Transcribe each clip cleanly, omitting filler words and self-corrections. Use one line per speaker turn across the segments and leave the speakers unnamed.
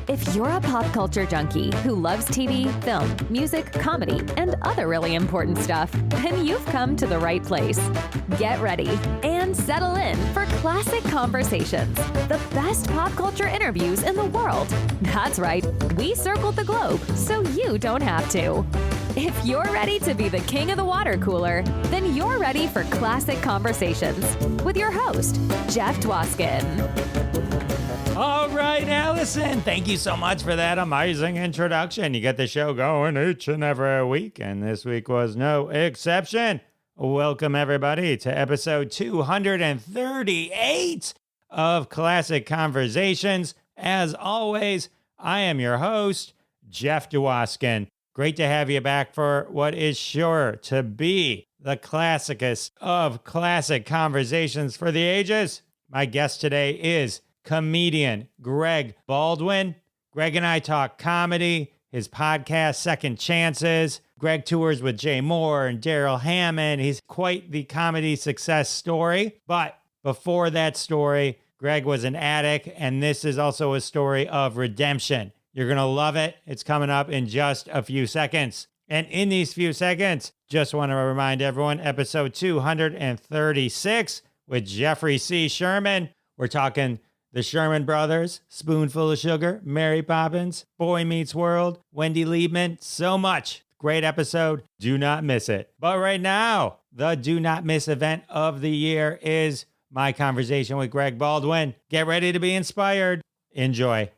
If you're a pop culture junkie who loves TV, film, music, comedy, and other really important stuff, then you've come to the right place. Get ready and settle in for Classic Conversations, the best pop culture interviews in the world. That's right, we circled the globe so you don't have to. If you're ready to be the king of the water cooler, then you're ready for Classic Conversations with your host, Jeff Dwoskin.
All right, Allison, thank you so much for that amazing introduction. You get the show going each and every week, and this week was no exception. Welcome, everybody, to episode 238 of Classic Conversations. As always, I am your host, Jeff Dwoskin. Great to have you back for what is sure to be the classicest of classic conversations for the ages. My guest today is comedian Greg Baldwin. Greg and I talk comedy, his podcast, Second Chances. Greg tours with Jay Moore and Daryl Hammond. He's quite the comedy success story. But before that story, Greg was an addict, and this is also a story of redemption. You're going to love it. It's coming up in just a few seconds. And in these few seconds, just want to remind everyone, episode 236 with Jeffrey C. Sherman. We're talking the Sherman Brothers, Spoonful of Sugar, Mary Poppins, Boy Meets World, Wendy Liebman, so much. Great episode. Do not miss it. But right now, the do not miss event of the year is my conversation with Greg Baldwin. Get ready to be inspired. Enjoy.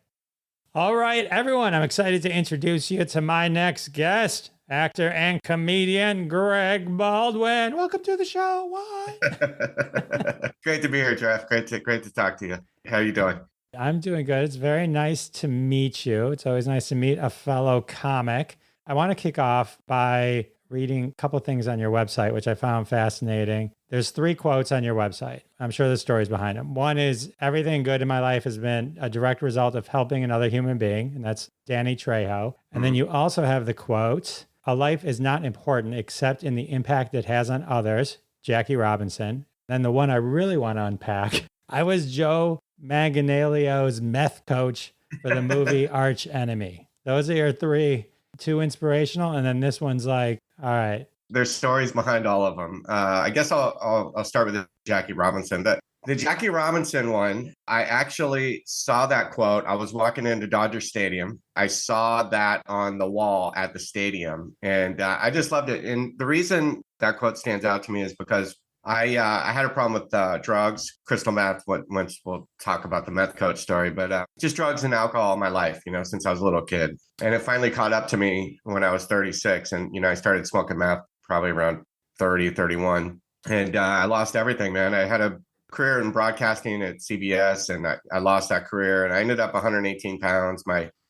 All right, everyone, I'm excited to introduce you to my next guest, actor and comedian Greg Baldwin. Welcome to the show. What?
Great to be here, Jeff. Great to talk to you. How are you doing?
I'm doing good. It's very nice to meet you. It's always nice to meet a fellow comic. I want to kick off by reading a couple things on your website, which I found fascinating. There's 3 quotes on your website. I'm sure the story's behind them. One is, everything good in my life has been a direct result of helping another human being, and that's Danny Trejo. And then you also have the quote, a life is not important except in the impact it has on others, Jackie Robinson. Then the one I really want to unpack, I was Joe Manganiello's meth coach for the movie Archenemy. Those are your 3, 2 inspirational, and then this one's like, all right.
There's stories behind all of them. I guess I'll start with the Jackie Robinson. The Jackie Robinson one, I actually saw that quote. I was walking into Dodger Stadium. I saw that on the wall at the stadium, and I just loved it. And the reason that quote stands out to me is because I had a problem with drugs, crystal meth. Once we'll talk about the meth coach story, but just drugs and alcohol all my life, since I was a little kid. And it finally caught up to me when I was 36. And, I started smoking meth probably around 30, 31. And I lost everything, man. I had a career in broadcasting at CBS, and I lost that career. And I ended up 118 pounds.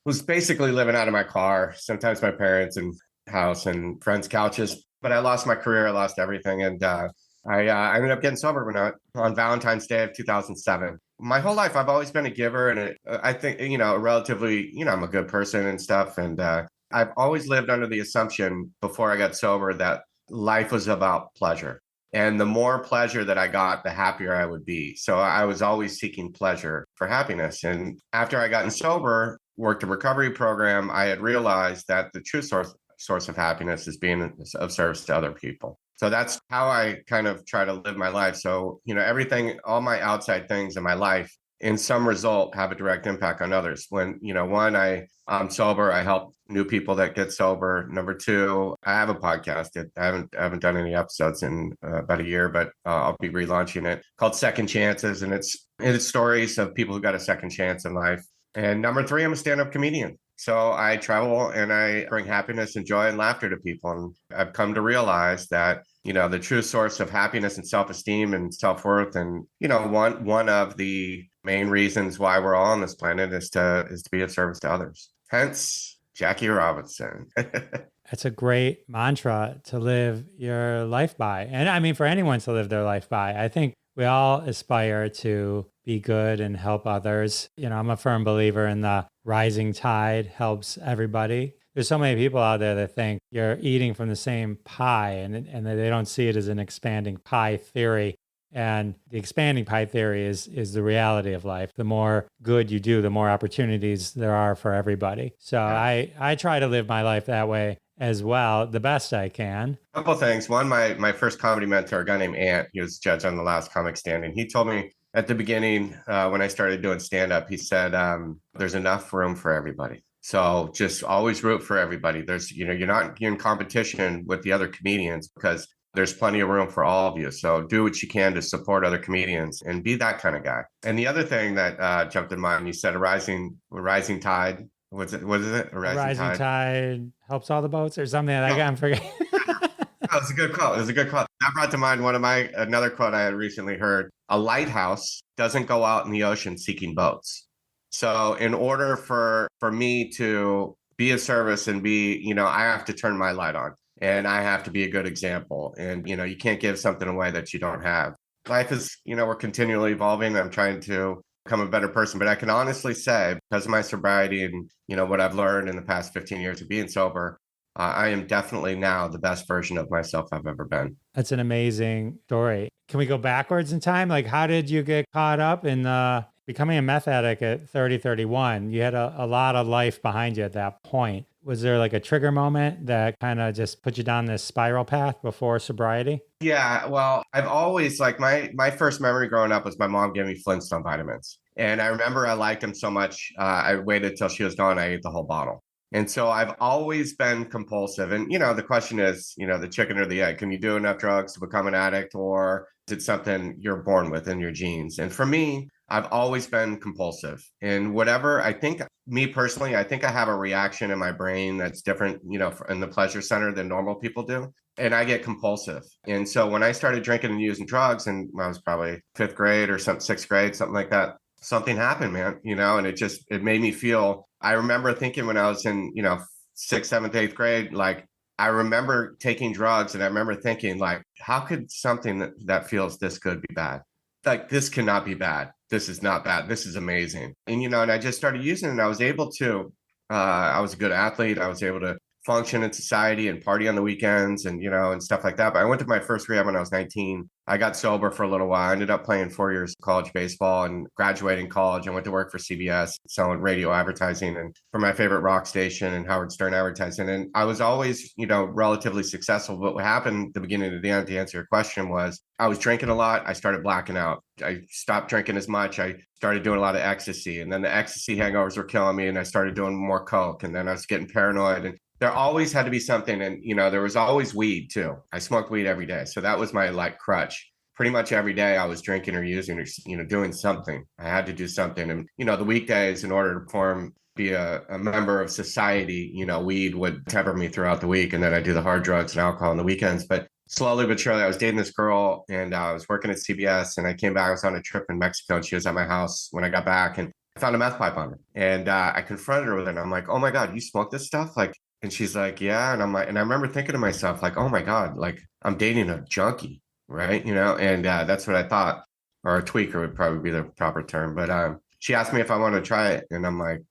Was basically living out of my car, sometimes my parents' and house and friends' couches. But I lost my career. I lost everything. And I ended up getting sober on Valentine's Day of 2007. My whole life, I've always been a giver, and I think, relatively, I'm a good person and stuff. And I've always lived under the assumption before I got sober that life was about pleasure. And the more pleasure that I got, the happier I would be. So I was always seeking pleasure for happiness. And after I gotten sober, worked a recovery program, I had realized that the true source of happiness is being of service to other people. So that's how I kind of try to live my life. So, everything, all my outside things in my life, in some result, have a direct impact on others. When, one, I'm sober, I help new people that get sober. Number 2, I have a podcast. I haven't done any episodes in about a year, but I'll be relaunching it, called Second Chances. And it's stories of people who got a second chance in life. And number 3, I'm a stand-up comedian. So I travel and I bring happiness and joy and laughter to people. And I've come to realize that, the true source of happiness and self-esteem and self-worth, and, one of the main reasons why we're all on this planet is to be of service to others. Hence, Jackie Robinson.
That's a great mantra to live your life by. And I mean, for anyone to live their life by, I think we all aspire to be good and help others. I'm a firm believer in the rising tide helps everybody. There's so many people out there that think you're eating from the same pie and they don't see it as an expanding pie theory. And the expanding pie theory is the reality of life. The more good you do, the more opportunities there are for everybody. So I try to live my life that way as well, the best I can.
A couple of things. One, my first comedy mentor, a guy named Ant, he was a judge on The Last Comic Standing. He told me at the beginning, when I started doing stand-up, he said, there's enough room for everybody. So just always root for everybody. You're not in competition with the other comedians because there's plenty of room for all of you. So do what you can to support other comedians and be that kind of guy. And the other thing that jumped in mind, you said a rising tide. What is it? A
rising tide helps all the boats or something like that. I'm forgetting.
That was a good quote. That brought to mind another quote I had recently heard. A lighthouse doesn't go out in the ocean seeking boats. So in order for me to be of service and I have to turn my light on and I have to be a good example. And, you can't give something away that you don't have. Life is, we're continually evolving. I'm trying to become a better person, but I can honestly say because of my sobriety and, what I've learned in the past 15 years of being sober, I am definitely now the best version of myself I've ever been.
That's an amazing story. Can we go backwards in time? Like, how did you get caught up in becoming a meth addict at 30, 31? You had a lot of life behind you at that point. Was there like a trigger moment that kind of just put you down this spiral path before sobriety?
Yeah, well, I've always my first memory growing up was my mom gave me Flintstone vitamins. And I remember I liked them so much, I waited till she was gone. I ate the whole bottle. And so I've always been compulsive. And, the question is, the chicken or the egg. Can you do enough drugs to become an addict, or is it something you're born with in your genes? And for me, I've always been compulsive. And whatever, I think, me personally, I think I have a reaction in my brain that's different, in the pleasure center than normal people do. And I get compulsive. And so when I started drinking and using drugs, and I was probably fifth grade or sixth grade, something like that, something happened, man, and it made me feel, I remember thinking when I was in, sixth, seventh, eighth grade, like I remember taking drugs and I remember thinking like, how could something that feels this good be bad? Like, this cannot be bad. This is not bad. This is amazing. And, and I just started using it and I was able to, I was a good athlete. I was able to function in society and party on the weekends and, and stuff like that. But I went to my first rehab when I was 19. I got sober for a little while. I ended up playing 4 years of college baseball and graduating college. I went to work for CBS selling radio advertising and for my favorite rock station and Howard Stern advertising. And I was always, relatively successful. But what happened at the beginning of the end, to answer your question, was I was drinking a lot. I started blacking out. I stopped drinking as much. I started doing a lot of ecstasy. And then the ecstasy hangovers were killing me. And I started doing more coke. And then I was getting paranoid. And there always had to be something. And, there was always weed too. I smoked weed every day. So that was my crutch. Pretty much every day I was drinking or using or, doing something. I had to do something. And, the weekdays, in order to be a member of society, weed would temper me throughout the week. And then I do the hard drugs and alcohol on the weekends. But slowly but surely, I was dating this girl and I was working at CBS and I came back. I was on a trip in Mexico and she was at my house when I got back and I found a meth pipe on her. And I confronted her with it. And I'm like, oh my God, you smoke this stuff? And she's like, yeah. And I'm like, and I remember thinking to myself, like, oh my God, like I'm dating a junkie, right? And that's what I thought, or a tweaker would probably be the proper term. But she asked me if I wanted to try it. And I'm like,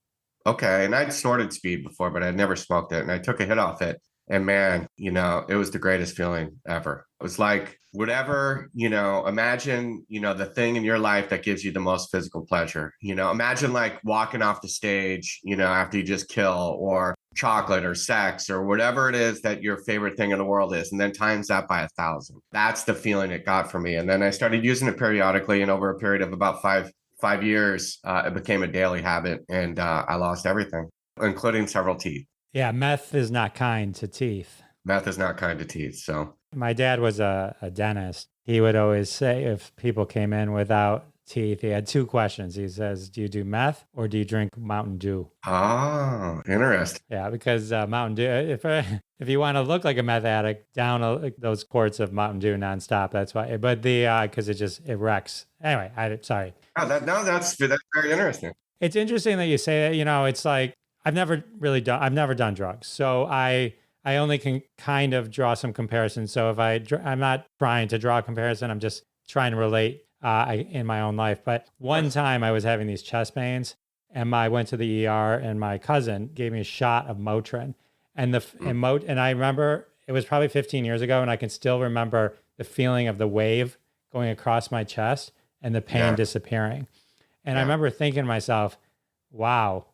okay. And I'd snorted speed before, but I'd never smoked it. And I took a hit off it. And man, it was the greatest feeling ever. It was like whatever, imagine, the thing in your life that gives you the most physical pleasure. Imagine like walking off the stage, after you just kill, or chocolate or sex or whatever it is that your favorite thing in the world is, and then times that by 1,000. That's the feeling it got for me. And then I started using it periodically, and over a period of about five years, it became a daily habit, and I lost everything, including several teeth.
Yeah, meth is not kind to teeth.
Meth is not kind to teeth. So
my dad was a dentist. He would always say if people came in without teeth, he had two questions. He says, do you do meth or do you drink Mountain Dew?
Oh, interesting.
Yeah, because Mountain Dew, if you want to look like a meth addict, down those quarts of Mountain Dew nonstop. That's why. But because it wrecks. Anyway, sorry.
Oh, that's very interesting.
It's interesting that you say that. It's like I've never done drugs, so I only can kind of draw some comparisons. So if I'm not trying to draw a comparison, I'm just trying to relate in my own life. But one time I was having these chest pains and I went to the ER and my cousin gave me a shot of Motrin. And I remember it was probably 15 years ago and I can still remember the feeling of the wave going across my chest and the pain disappearing. And I remember thinking to myself, wow,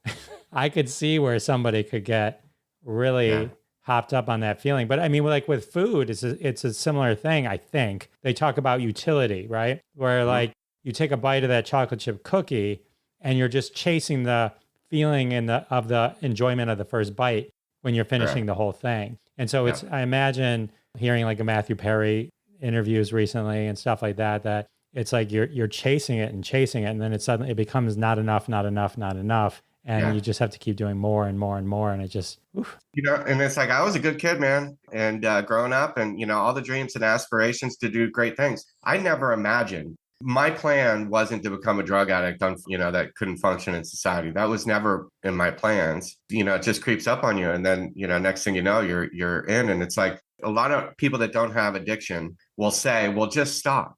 I could see where somebody could get really hopped up on that feeling. But I mean, like with food, it's a similar thing, I think. They talk about utility, right? Where like you take a bite of that chocolate chip cookie and you're just chasing the feeling of the enjoyment of the first bite when you're finishing the whole thing. And so it's, I imagine hearing like a Matthew Perry interviews recently and stuff like that, that it's like you're chasing it, and then it becomes not enough. And you just have to keep doing more and more and more. And it just, oof.
And it's like, I was a good kid, man. And growing up and, all the dreams and aspirations to do great things. I never imagined. My plan wasn't to become a drug addict, that couldn't function in society. That was never in my plans. It just creeps up on you. And then, next thing you know, you're in. And it's like a lot of people that don't have addiction will say, well, just stop.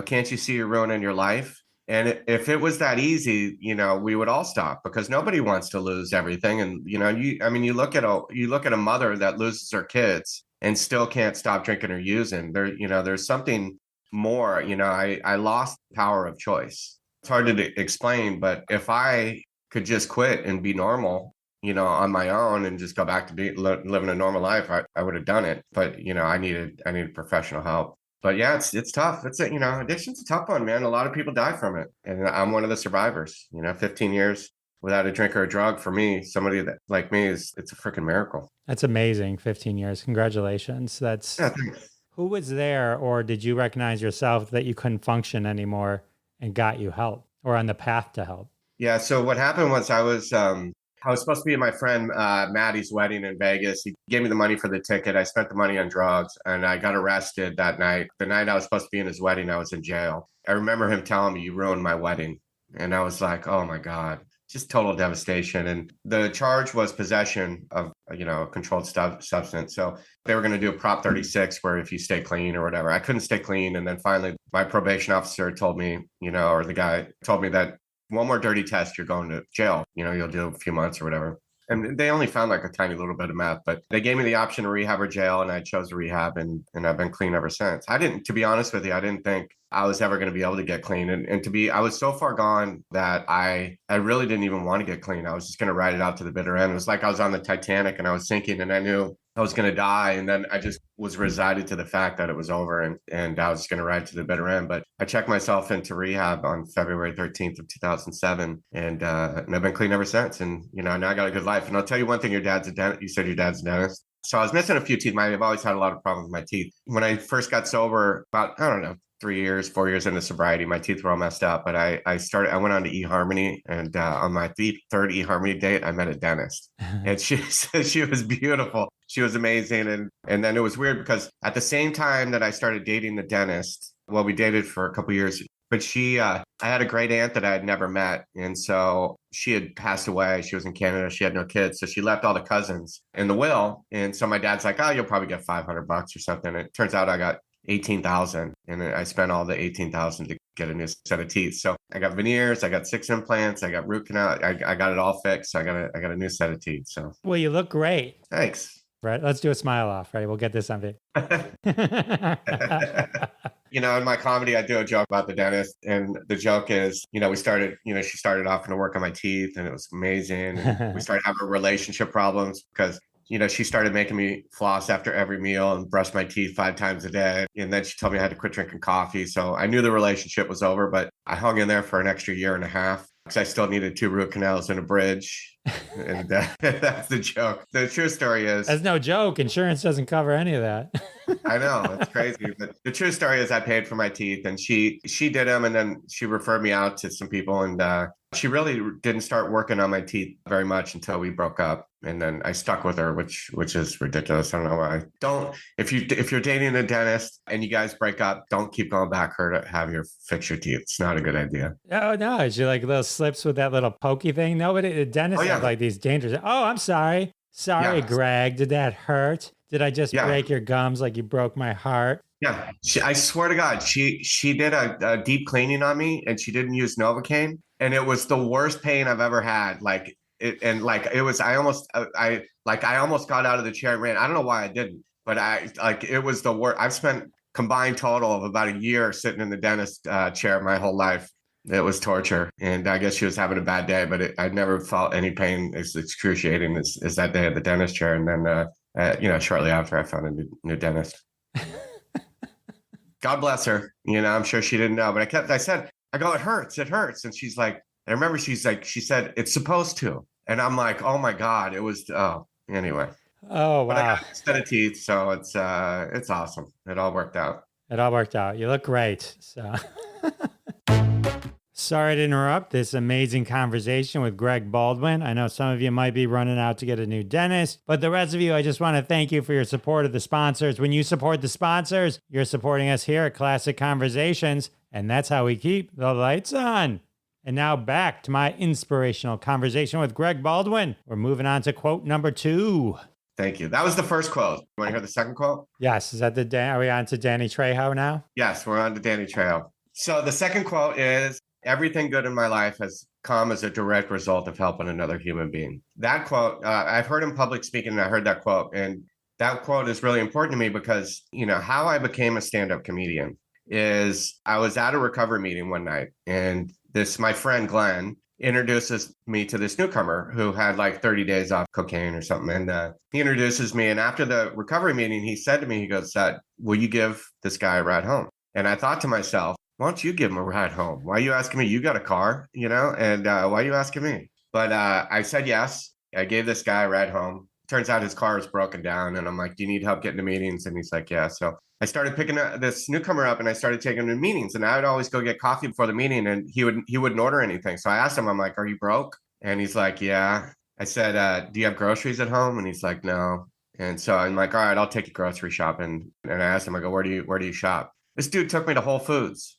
Can't you see you're ruining your life? And if it was that easy, we would all stop, because nobody wants to lose everything. And, you look at a mother that loses her kids and still can't stop drinking or using. There's something more. I lost power of choice. It's hard to explain, but if I could just quit and be normal, on my own and just go back to living a normal life, I would have done it. But, I needed professional help. But yeah, it's tough. Addiction's a tough one, man. A lot of people die from it. And I'm one of the survivors. 15 years without a drink or a drug, for me, somebody that like me, it's a freaking miracle.
That's amazing. 15 years. Congratulations. Thanks. Who was there, or did you recognize yourself that you couldn't function anymore and got you help, or on the path to help?
Yeah. So what happened was I was supposed to be at my friend Maddie's wedding in Vegas. He gave me the money for the ticket. I spent the money on drugs, and I got arrested that night. The night I was supposed to be in his wedding, I was in jail. I remember him telling me, "You ruined my wedding." And I was like, oh my God, just total devastation. And the charge was possession of, a controlled substance. So they were going to do a Prop 36 where if you stay clean or whatever. I couldn't stay clean. And then finally my probation officer told me, or the guy told me that one more dirty test, you're going to jail. You'll do a few months or whatever. And they only found like a tiny little bit of meth, but they gave me the option of rehab or jail, and I chose rehab, and I've been clean ever since. To be honest with you, I didn't think I was ever going to be able to get clean. I was so far gone that I really didn't even want to get clean. I was just going to ride it out to the bitter end. It was like I was on the Titanic and I was sinking, and I knew I was going to die. And then I just was resigned to the fact that it was over, and I was just going to ride to the bitter end. But I checked myself into rehab on February 13th of 2007, and I've been clean ever since. And, now I got a good life. And I'll tell you one thing, you said your dad's a dentist. So I was missing a few teeth. I've always had a lot of problems with my teeth. When I first got sober, about, 4 years into sobriety, my teeth were all messed up. But I went on to eHarmony, and on my third eHarmony date, I met a dentist, and she said she was beautiful. She was amazing. And then it was weird because at the same time that I started dating the dentist, well, we dated for a couple of years, but I had a great aunt that I had never met. And so she had passed away. She was in Canada. She had no kids. So she left all the cousins in the will. And so my dad's like, oh, you'll probably get $500 or something. And it turns out I got 18,000, and I spent all the 18,000 to get a new set of teeth. So I got veneers, I got 6 implants, I got root canal, I got it all fixed. So I got a new set of teeth. So
well, you look great.
Thanks.
Right, let's do a smile off. Right, we'll get this on video.
In my comedy, I do a joke about the dentist, and the joke is, we started, she started off to work on my teeth, and it was amazing. And we started having relationship problems because she started making me floss after every meal and brush my teeth 5 times a day. And then she told me I had to quit drinking coffee. So I knew the relationship was over, but I hung in there for an extra year and a half because I still needed 2 root canals and a bridge. And that's the joke. The true story is...
That's no joke. Insurance doesn't cover any of that.
I know. It's crazy. But the true story is I paid for my teeth, and she did them, and then she referred me out to some people, and she really didn't start working on my teeth very much until we broke up. And then I stuck with her, which is ridiculous. I don't know why. If you're dating a dentist and you guys break up, don't keep going back her to have your fix your teeth. It's not a good idea.
Oh no, she like little slips with that little pokey thing. Nobody, the dentist have like these dangerous. Oh, I'm sorry. Sorry, yeah. Greg. Did that hurt? Did I just break your gums like you broke my heart?
Yeah, I swear to God, she did a deep cleaning on me, and she didn't use Novocaine, and it was the worst pain I've ever had. I almost got out of the chair and ran. I don't know why I didn't, but it was the worst. I've spent combined total of about a year sitting in the dentist chair my whole life. It was torture. And I guess she was having a bad day, but I never felt any pain as excruciating as that day at the dentist chair. And then, shortly after, I found a new dentist. God bless her. I'm sure she didn't know, but I go, it hurts. And she's like, I remember she said, it's supposed to. And I'm like, oh my God, anyway.
Oh, wow.
But I got a set of teeth, so it's awesome. It all worked out.
It all worked out. You look great. So sorry to interrupt this amazing conversation with Greg Baldwin. I know some of you might be running out to get a new dentist, but the rest of you, I just want to thank you for your support of the sponsors. When you support the sponsors, you're supporting us here at Classic Conversations, and that's how we keep the lights on. And now back to my inspirational conversation with Greg Baldwin. We're moving on to quote number 2.
Thank you. That was the first quote. You want to hear the second quote?
Yes. Is that are we on to Danny Trejo now?
Yes, we're on to Danny Trejo. So the second quote is, everything good in my life has come as a direct result of helping another human being. That quote, I've heard in public speaking, and I heard that quote. And that quote is really important to me because, how I became a stand-up comedian is I was at a recovery meeting one night, and my friend Glenn introduces me to this newcomer who had like 30 days off cocaine or something. And he introduces me. And after the recovery meeting, he said to me, he goes, will you give this guy a ride home? And I thought to myself, why don't you give him a ride home? Why are you asking me? You got a car, and why are you asking me? But I said yes. I gave this guy a ride home. Turns out his car is broken down. And I'm like, do you need help getting to meetings? And he's like, yeah. So I started picking this newcomer up and I started taking him to meetings. And I would always go get coffee before the meeting, and he wouldn't order anything. So I asked him, I'm like, are you broke? And he's like, yeah. I said, do you have groceries at home? And he's like, no. And so I'm like, all right, I'll take you grocery shopping. And I asked him, I go, where do you shop? This dude took me to Whole Foods.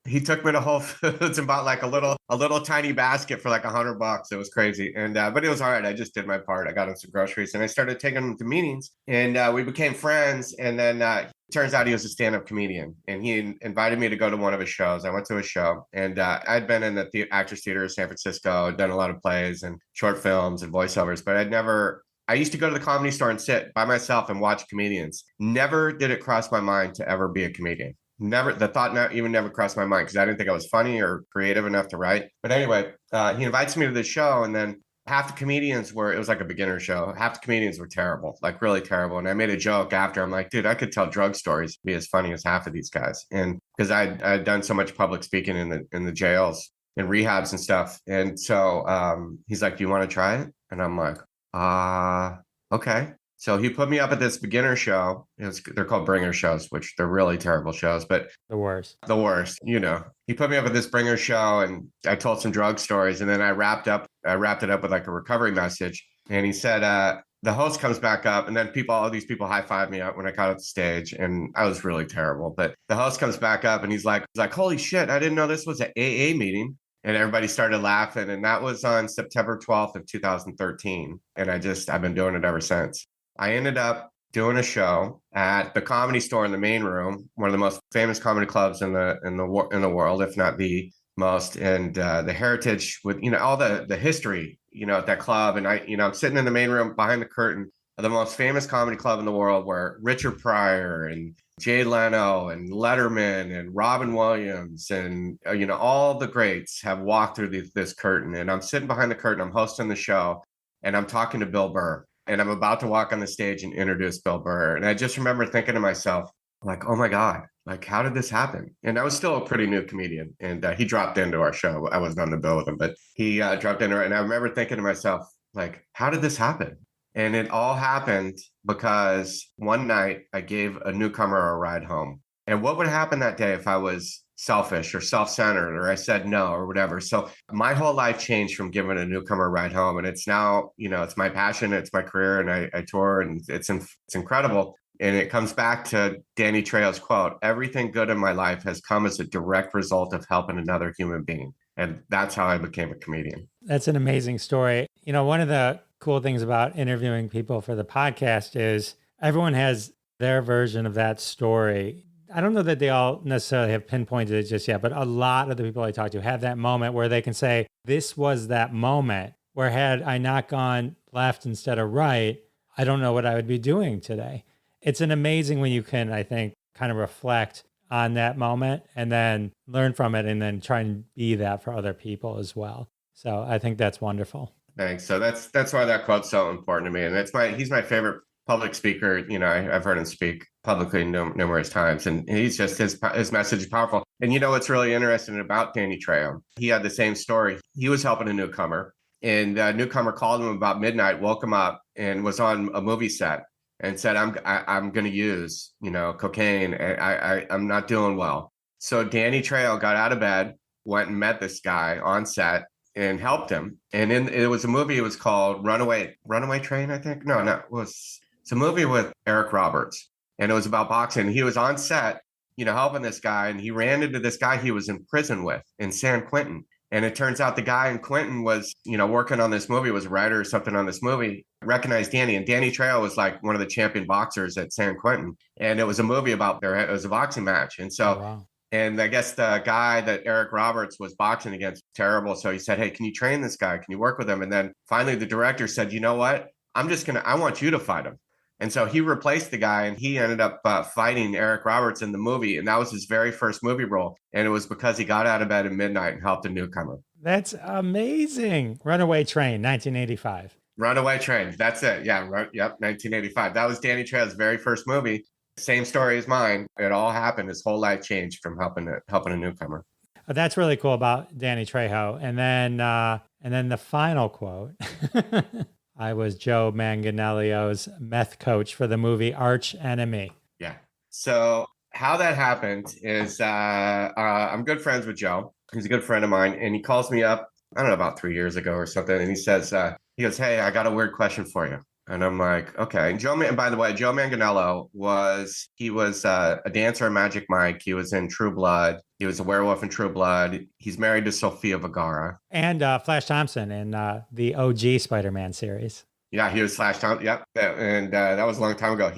He took me to Whole Foods and bought like a little tiny basket for like $100. It was crazy. And, but it was all right. I just did my part. I got him some groceries and I started taking him to meetings, and we became friends. And then turns out he was a stand-up comedian, and he invited me to go to one of his shows. I went to a show, and I'd been in the Actors Theater of San Francisco, done a lot of plays and short films and voiceovers, but I used to go to the Comedy Store and sit by myself and watch comedians. Never did it cross my mind to ever be a comedian. Never, the thought never crossed my mind because I didn't think I was funny or creative enough to write. But anyway, he invites me to the show, and then half the comedians it was like a beginner show. Half the comedians were terrible, like really terrible. And I made a joke after. I'm like, dude, I could tell drug stories, be as funny as half of these guys. And because I'd done so much public speaking in the jails and rehabs and stuff. And so he's like, do you want to try it? And I'm like, okay. So he put me up at this beginner show. They're called bringer shows, which they're really terrible shows, but
the worst.
He put me up at this bringer show, and I told some drug stories, and then I wrapped it up with like a recovery message. And he said, the host comes back up, and then all these people high-fived me up when I got off the stage, and I was really terrible. But the host comes back up, and he's like, holy shit, I didn't know this was an AA meeting. And everybody started laughing. And that was on September 12th of 2013. And I've been doing it ever since. I ended up doing a show at the Comedy Store in the main room, one of the most famous comedy clubs in the world, if not the most, and the heritage with all the history at that club. And I'm sitting in the main room behind the curtain of the most famous comedy club in the world, where Richard Pryor and Jay Leno and Letterman and Robin Williams and all the greats have walked through this curtain. And I'm sitting behind the curtain. I'm hosting the show, and I'm talking to Bill Burr. And I'm about to walk on the stage and introduce Bill Burr. And I just remember thinking to myself, like, oh my God, like, how did this happen? And I was still a pretty new comedian. And he dropped into our show. I wasn't on the bill with him, but he dropped in. And I remember thinking to myself, like, how did this happen? And it all happened because one night I gave a newcomer a ride home. And what would happen that day if I was selfish or self-centered, or I said no or whatever? So my whole life changed from giving a newcomer a ride home. And it's now, it's my passion, it's my career, and I tour, and it's incredible. And it comes back to Danny Trejo's quote, everything good in my life has come as a direct result of helping another human being. And that's how I became a comedian.
That's an amazing story. One of the cool things about interviewing people for the podcast is everyone has their version of that story. I don't know that they all necessarily have pinpointed it just yet, but a lot of the people I talk to have that moment where they can say, this was that moment where had I not gone left instead of right, I don't know what I would be doing today. It's an amazing when you can, I think, kind of reflect on that moment and then learn from it and then try and be that for other people as well. So I think that's wonderful.
Thanks. So that's why that quote's so important to me, and he's my favorite public speaker. I've heard him speak publicly numerous times, and he's just his message is powerful. And what's really interesting about Danny Trejo? He had the same story. He was helping a newcomer, and a newcomer called him about midnight, woke him up, and was on a movie set, and said, "I'm going to use cocaine, and I'm not doing well." So Danny Trejo got out of bed, went and met this guy on set, and helped him. And it was a movie. It was called Runaway Train, I think. No, it's a movie with Eric Roberts, and it was about boxing. He was on set, helping this guy, and he ran into this guy he was in prison with in San Quentin. And it turns out the guy in Quentin was, working on this movie, was a writer or something on this movie, recognized Danny. And Danny Trejo was like one of the champion boxers at San Quentin. And it was a movie about it was a boxing match. And so,
Oh, wow.
And I guess the guy that Eric Roberts was boxing against was terrible. So he said, "Hey, can you train this guy? Can you work with him?" And then finally the director said, "You know what? I want you to fight him." And so he replaced the guy, and he ended up fighting Eric Roberts in the movie. And that was his very first movie role. And it was because he got out of bed at midnight and helped a newcomer.
That's amazing. Runaway Train, 1985.
Runaway Train. That's it. Yeah. Yep. 1985. That was Danny Trejo's very first movie. Same story as mine. It all happened. His whole life changed from helping a newcomer.
That's really cool about Danny Trejo. And then the final quote. I was Joe Manganiello's meth coach for the movie Archenemy.
Yeah. So how that happened is I'm good friends with Joe. He's a good friend of mine, and he calls me up, I don't know, about 3 years ago or something, and he says, he goes, "Hey, I got a weird question for you." And I'm like, okay. And by the way, Joe Manganiello was a dancer in Magic Mike. He was in True Blood. He was a werewolf in True Blood. He's married to Sofia Vergara.
And Flash Thompson in the OG Spider-Man series.
Yeah, he was Flash Thompson. Yep. And that was a long time ago.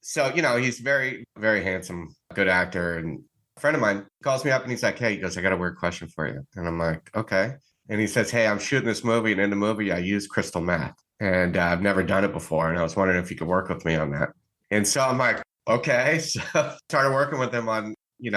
So, he's very, very handsome, good actor. And a friend of mine calls me up and he's like, "Hey," he goes, "I got a weird question for you." And I'm like, okay. And he says, "Hey, I'm shooting this movie. And in the movie, I use crystal meth. And I've never done it before. And I was wondering if you could work with me on that." And so I'm like, okay. So started working with him on, we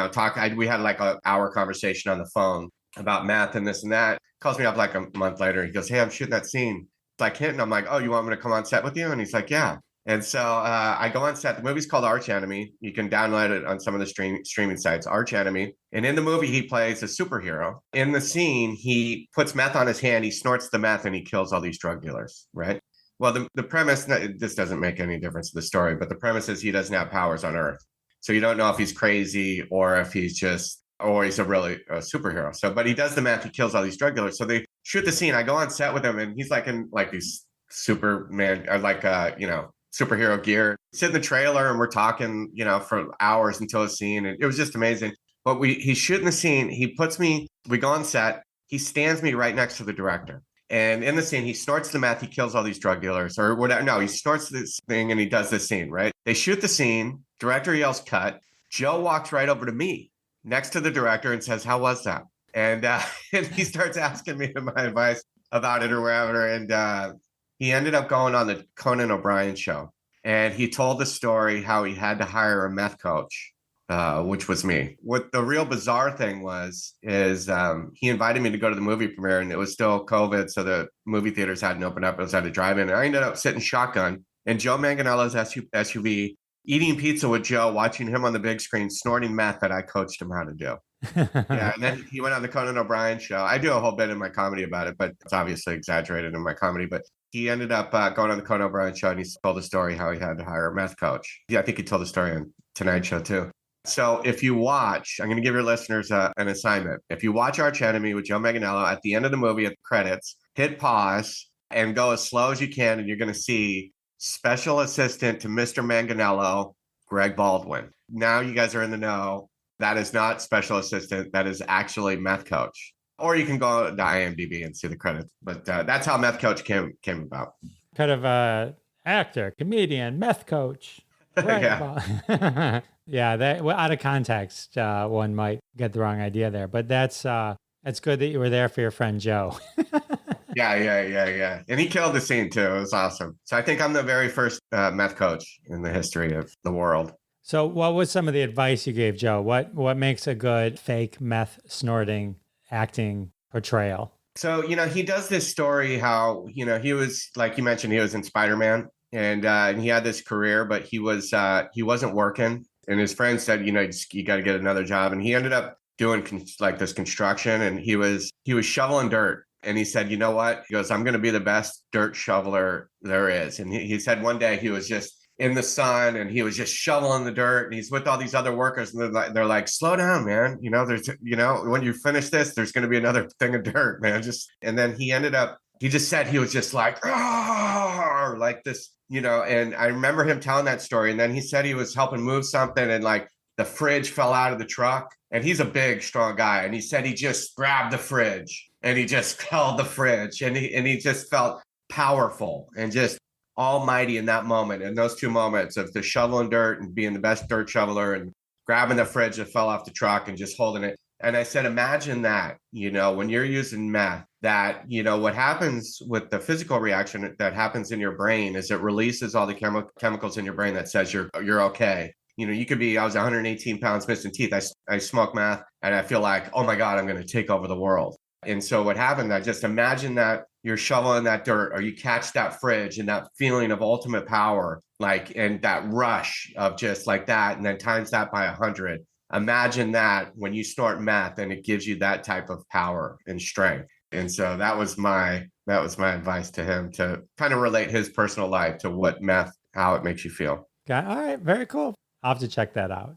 had like an hour conversation on the phone about meth and this and that. Calls me up like a month later. He goes, "Hey, I'm shooting that scene." It's like hitting. I'm like, "Oh, you want me to come on set with you?" And he's like, "Yeah." And so I go on set. The movie's called Archenemy. You can download it on some of the streaming sites, Archenemy. And in the movie, he plays a superhero. In the scene, he puts meth on his hand, he snorts the meth, and he kills all these drug dealers, right? Well, the premise, this doesn't make any difference to the story, but the premise is he doesn't have powers on Earth. So you don't know if he's crazy or if he's a superhero. So, but he does the meth, he kills all these drug dealers. So they shoot the scene. I go on set with him, and he's like in like these Superman, superhero gear. Sit in the trailer and we're talking, for hours until a scene. And it was just amazing. But he's shooting the scene. We go on set. He stands me right next to the director. And in the scene, he snorts the meth. He kills all these drug dealers or whatever. No, he snorts this thing and he does this scene, right? They shoot the scene. Director yells cut. Joe walks right over to me next to the director and says, "How was that?" And he starts asking me my advice about it or whatever. And he ended up going on the Conan O'Brien show, and he told the story how he had to hire a meth coach, which was me. What the real bizarre thing is he invited me to go to the movie premiere, and it was still COVID, so the movie theaters hadn't opened up. I had to drive in, and I ended up sitting shotgun in Joe Manganiello's SUV, eating pizza with Joe, watching him on the big screen, snorting meth that I coached him how to do. Yeah, and then he went on the Conan O'Brien show. I do a whole bit in my comedy about it, but it's obviously exaggerated in my comedy. But he ended up going on the Conan O'Brien show, and he told the story how he had to hire a meth coach. Yeah, I think he told the story on Tonight Show too. So if you watch, I'm going to give your listeners an assignment. If you watch Archenemy with Joe Manganiello, at the end of the movie, at the credits, hit pause and go as slow as you can, and you're going to see special assistant to Mr. Manganiello, Greg Baldwin. Now you guys are in the know. That is not special assistant. That is actually meth coach. Or you can go to IMDb and see the credits. But that's how meth coach came about.
Kind of actor, comedian, meth coach. Right.
Yeah.
Yeah. Out of context, one might get the wrong idea there. But that's good that you were there for your friend Joe.
Yeah. And he killed the scene too. It was awesome. So I think I'm the very first meth coach in the history of the world.
So what was some of the advice you gave Joe? What makes a good fake meth snorting acting portrayal?
So, he does this story how, he was, like you mentioned, he was in Spider-Man and he had this career, but he wasn't working. And his friend said, you got to get another job. And he ended up doing like this construction, and he was shoveling dirt. And he said, you know what? He goes, I'm going to be the best dirt shoveler there is. And he said one day he was just in the sun and he was just shoveling the dirt, and he's with all these other workers, and they're like, slow down, man. There's, when you finish this, there's going to be another thing of dirt, man. And then he just said he was just like, oh, like this, and I remember him telling that story. And then he said he was helping move something, and like the fridge fell out of the truck, and he's a big, strong guy. And he said he just grabbed the fridge and he just held the fridge, and he just felt powerful and just almighty in that moment. In those two moments of the shoveling dirt and being the best dirt shoveler and grabbing the fridge that fell off the truck and just holding it. And I said, imagine that, when you're using meth, that, what happens with the physical reaction that happens in your brain is it releases all the chemicals in your brain that says you're okay. You could be, I was 118 pounds missing teeth. I smoke meth and I feel like, oh my God, I'm going to take over the world. And so what happened, I just imagine that you're shoveling that dirt, or you catch that fridge, and that feeling of ultimate power, like, and that rush of just like that, and then times that by 100. Imagine that when you snort meth, and it gives you that type of power and strength. And so that was my advice to him, to kind of relate his personal life to what meth, how it makes you feel.
Okay. All right. Very cool. I'll have to check that out.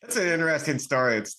It's an interesting story. It's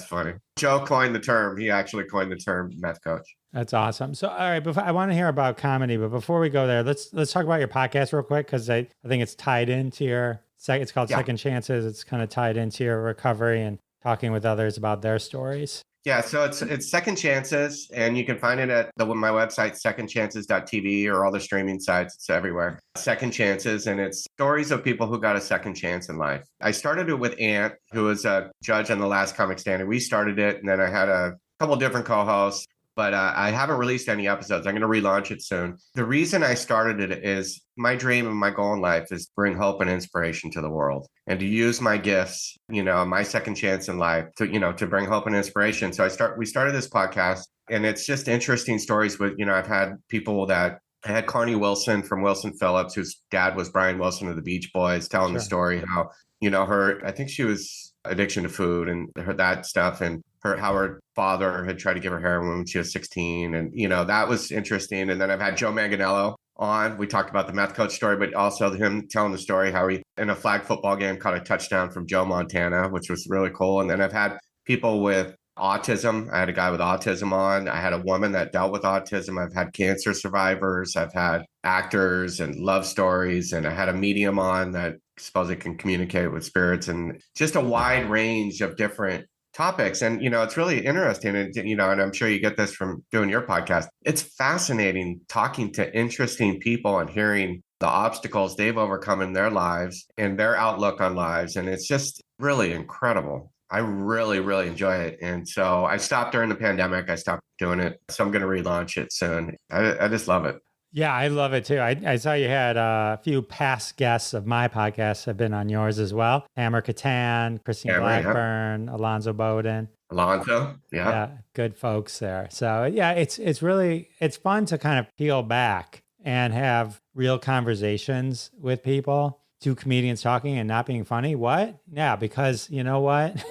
funny. Joe coined the term. He actually coined the term meth coach.
That's awesome. So, all right, I want to hear about comedy, but before we go there, let's talk about your podcast real quick, because I think it's tied into it's called Second Chances. It's kind of tied into your recovery and talking with others about their stories.
Yeah, so it's Second Chances, and you can find it at my website, secondchances.tv, or all the streaming sites. It's everywhere. Second Chances, and it's stories of people who got a second chance in life. I started it with Ant, who was a judge on The Last Comic Standard. We started it, and then I had a couple different co-hosts, but I haven't released any episodes. I'm going to relaunch it soon. The reason I started it is my dream and my goal in life is to bring hope and inspiration to the world, and to use my gifts, my second chance in life to bring hope and inspiration. So we started this podcast, and it's just interesting stories with, I've had people I had Carney Wilson from Wilson Phillips, whose dad was Brian Wilson of the Beach Boys, telling the story how, I think she was addiction to food and that stuff, and how her father had tried to give her heroin when she was 16. And, that was interesting. And then I've had Joe Manganiello on. We talked about the meth coach story, but also him telling the story how he, in a flag football game, caught a touchdown from Joe Montana, which was really cool. And then I've had people with autism. I had a guy with autism on. I had a woman that dealt with autism. I've had cancer survivors. I've had actors and love stories. And I had a medium on that supposedly can communicate with spirits, and just a wide range of different topics. And, it's really interesting. And, and I'm sure you get this from doing your podcast. It's fascinating talking to interesting people and hearing the obstacles they've overcome in their lives and their outlook on lives. And it's just really incredible. I really, really enjoy it. And so I stopped during the pandemic. I stopped doing it. So I'm going to relaunch it soon. I just love it.
Yeah, I love it too. I saw you had a few past guests of my podcast have been on yours as well. Hammer Catan, Christine Blackburn, Alonzo Bowden.
Alonzo,
yeah, good folks there. So yeah, it's fun to kind of peel back and have real conversations with people. Two comedians talking and not being funny. What? Yeah, because you know what?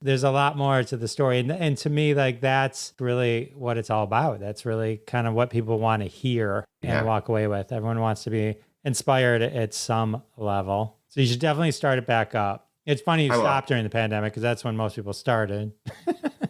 There's a lot more to the story. And to me, like, that's really what it's all about. That's really kind of what people want to hear and walk away with. Everyone wants to be inspired at some level. So you should definitely start it back up. It's funny you stopped during the pandemic, because that's when most people started.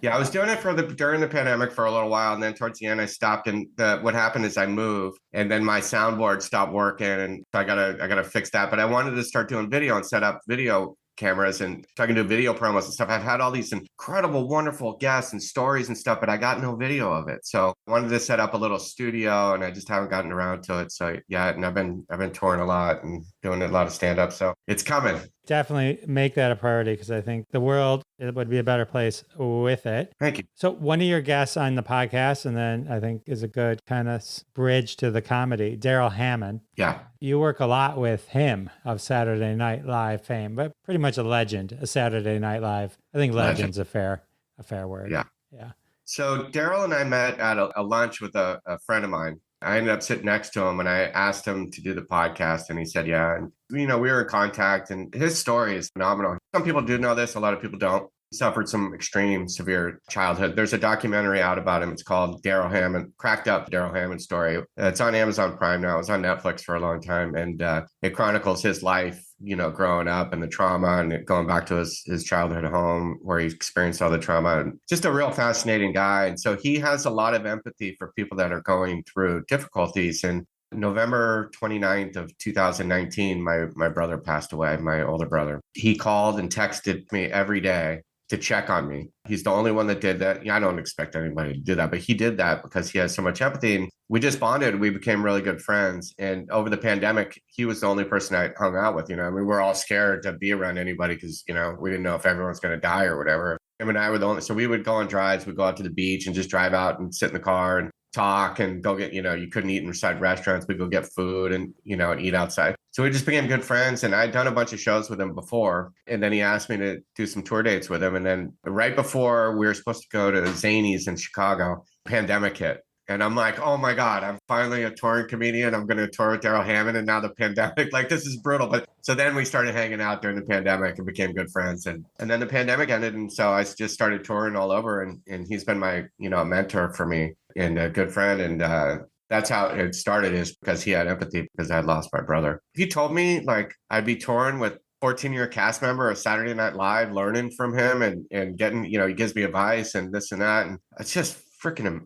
Yeah, I was doing it during the pandemic for a little while, and then towards the end I stopped. And what happened is I moved, and then my soundboard stopped working, and so I gotta fix that. But I wanted to start doing video and set up video cameras and talking to video promos and stuff. I've had all these incredible, wonderful guests and stories and stuff, but I got no video of it. So I wanted to set up a little studio, and I just haven't gotten around to it. So yeah, and I've been touring a lot and doing a lot of stand up. So it's coming.
definitely make that a priority because I think the world it would be a better place with it.
Thank you.
So one of your guests on the podcast, and then I think is a good kind of bridge to the comedy, Daryl Hammond.
Yeah.
You work a lot with him of Saturday Night Live fame, but pretty much a legend of Saturday Night Live. I think legend's a fair word.
Yeah.
Yeah.
So Daryl and I met at a lunch with a friend of mine. I ended up sitting next to him and I asked him to do the podcast and he said, yeah. And, we were in contact and his story is phenomenal. Some people do know this. A lot of people don't. He suffered some extreme, severe childhood. There's a documentary out about him. It's called Daryl Hammond, Cracked Up, Daryl Hammond Story. It's on Amazon Prime now. It was on Netflix for a long time. And it chronicles his life, growing up and the trauma and going back to his childhood home where he experienced all the trauma. And just a real fascinating guy. And so he has a lot of empathy for people that are going through difficulties. And November 29th of 2019, my brother passed away, my older brother. He called and texted me every day to check on me. He's the only one that did that. I don't expect anybody to do that, but he did that because he has so much empathy. And we just bonded. We became really good friends. And over the pandemic, he was the only person I hung out with. We're all scared to be around anybody because, we didn't know if everyone's going to die or whatever. Him and I were the only, so we would go on drives. We'd go out to the beach and just drive out and sit in the car and talk and go get, you couldn't eat inside restaurants. We'd go get food and, and eat outside. So we just became good friends. And I'd done a bunch of shows with him before. And then he asked me to do some tour dates with him. And then right before we were supposed to go to Zany's in Chicago, pandemic hit. And I'm like, oh my God, I'm finally a touring comedian. I'm going to tour with Daryl Hammond. And now the pandemic, this is brutal. But so then we started hanging out during the pandemic and became good friends. And then the pandemic ended. And so I just started touring all over. And he's been my, mentor for me and a good friend. And that's how it started, is because he had empathy because I had lost my brother. If you told me I'd be touring with 14-year cast member of Saturday Night Live, learning from him and getting, he gives me advice and this and that. And it's just freaking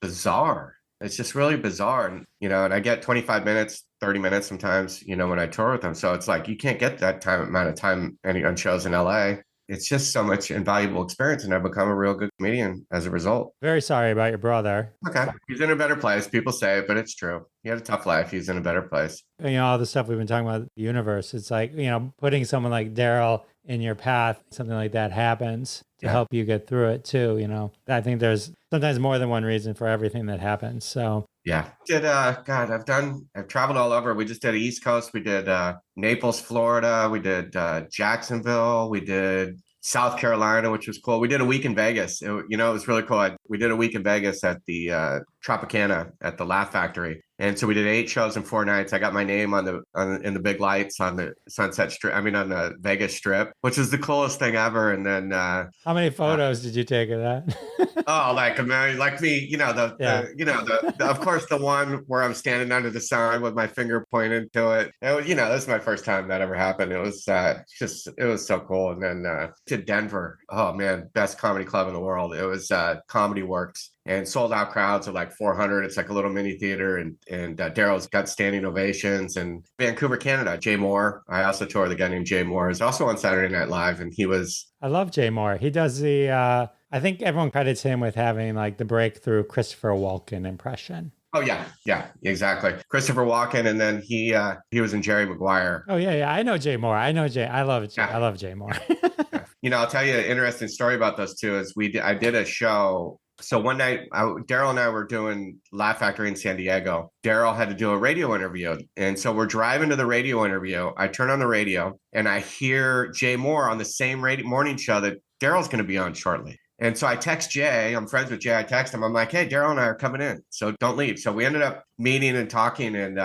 bizarre. It's just really bizarre. And, and I get 25 minutes, 30 minutes sometimes, when I tour with him. So it's you can't get that amount of time on shows in LA. It's just so much invaluable experience. And I've become a real good comedian as a result.
Very sorry about your brother.
Okay. He's in a better place. People say it, but it's true. He had a tough life. He's in a better place.
All the stuff we've been talking about, the universe, it's putting someone like Daryl in your path, something like that happens to help you get through it too. I think there's sometimes more than one reason for everything that happens. So
yeah. I've traveled all over. We just did East Coast. We did Naples, Florida. We did Jacksonville. We did South Carolina, which was cool. We did a week in Vegas. It was really cool. We did a week in Vegas at the Tropicana at the Laugh Factory. And so we did 8 shows in 4 nights. I got my name in the big lights on the Sunset Strip. on the Vegas Strip, which is the coolest thing ever. And then
how many photos did you take of that?
Of course, the one where I'm standing under the sun with my finger pointed to it. This is my first time that ever happened. It was it was so cool. And then to Denver. Oh man, best comedy club in the world. It was Comedy Works. And sold out crowds of 400. It's like a little mini theater. And Daryl's got standing ovations. And Vancouver, Canada, Jay Moore. I also toured with a guy named Jay Moore. Is also on Saturday Night Live. And he was...
I love Jay Moore. He does the... I think everyone credits him with having the breakthrough Christopher Walken impression.
Oh, yeah, exactly. Christopher Walken. And then he was in Jerry Maguire.
Oh, yeah. I know Jay Moore. I love Jay. Yeah. I love Jay Moore.
I'll tell you an interesting story about those two is I did a show. So one night, Daryl and I were doing Laugh Factory in San Diego. Daryl had to do a radio interview. And so we're driving to the radio interview. I turn on the radio and I hear Jay Moore on the same morning show that Daryl's going to be on shortly. And so I text Jay. I'm friends with Jay. I text him. I'm like, hey, Daryl and I are coming in, so don't leave. So we ended up meeting and talking, and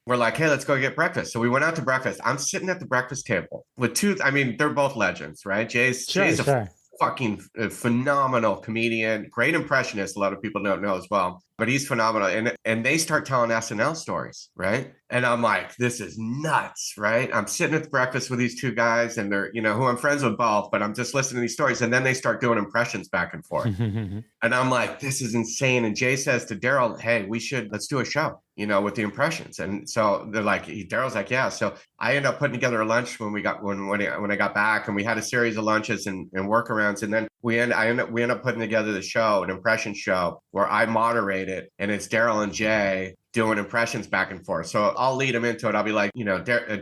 we're like, hey, let's go get breakfast. So we went out to breakfast. I'm sitting at the breakfast table with two. They're both legends, right? Jay's a fucking phenomenal comedian, great impressionist. A lot of people don't know as well, but he's phenomenal. And they start telling SNL stories, right? And I'm like, this is nuts, right? I'm sitting at the breakfast with these two guys and they're, who I'm friends with both, but I'm just listening to these stories. And then they start doing impressions back and forth. And I'm like, this is insane. And Jay says to Daryl, hey, let's do a show, with the impressions. And so they're like, Daryl's like, yeah. So I ended up putting together a lunch when I got back, and we had a series of lunches and workarounds. And then we end up putting together the show, an impression show where I moderated it. And it's Daryl and Jay doing impressions back and forth. So I'll lead them into it. I'll be like,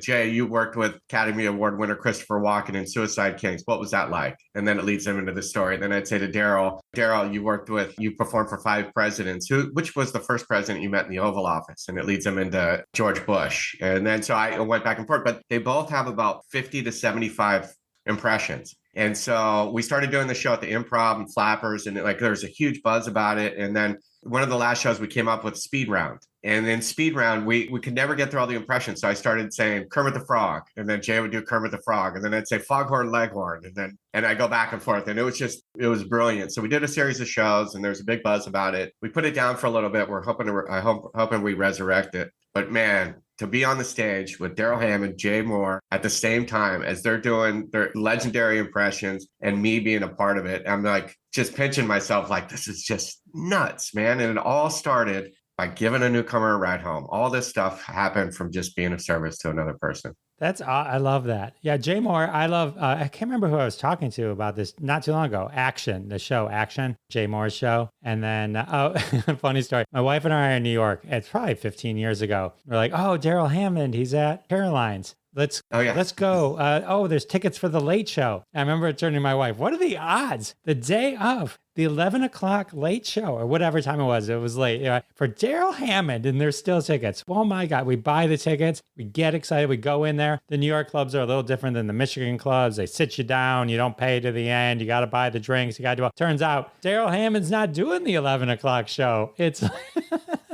Jay, you worked with Academy Award winner Christopher Walken in Suicide Kings. What was that like? And then it leads them into the story. Then I'd say to Daryl, you performed for 5 presidents. Which was the first president you met in the Oval Office? And it leads them into George Bush. And then so I went back and forth, but they both have about 50 to 75 impressions. And so we started doing the show at the Improv and Flappers, and like there was a huge buzz about it. And then one of the last shows we came up with Speed Round. And in Speed Round, we could never get through all the impressions. So I started saying Kermit the Frog, and then Jay would do Kermit the Frog, and then I'd say Foghorn Leghorn, and I go back and forth. And it was brilliant. So we did a series of shows, and there's a big buzz about it. We put it down for a little bit. We're hoping we resurrect it. But man, to be on the stage with Daryl Hammond, Jay Moore at the same time as they're doing their legendary impressions and me being a part of it, I'm like just pinching myself like, this is just nuts, man. And it all started by giving a newcomer a ride home. All this stuff happened from just being of service to another person.
I love that. Yeah, Jay Moore, I love, I can't remember who I was talking to about this not too long ago. The show Action, Jay Moore's show. And then, funny story. My wife and I are in New York. It's probably 15 years ago. We're like, oh, Daryl Hammond, he's at Caroline's. Let's go. There's tickets for the Late Show. I remember turning to my wife, what are the odds? The day of the 11 o'clock Late Show or whatever time it was late for Daryl Hammond, and there's still tickets. Oh my God. We buy the tickets. We get excited. We go in there. The New York clubs are a little different than the Michigan clubs. They sit you down. You don't pay to the end. You got to buy the drinks. You got to do it. Turns out Daryl Hammond's not doing the 11 o'clock show. It's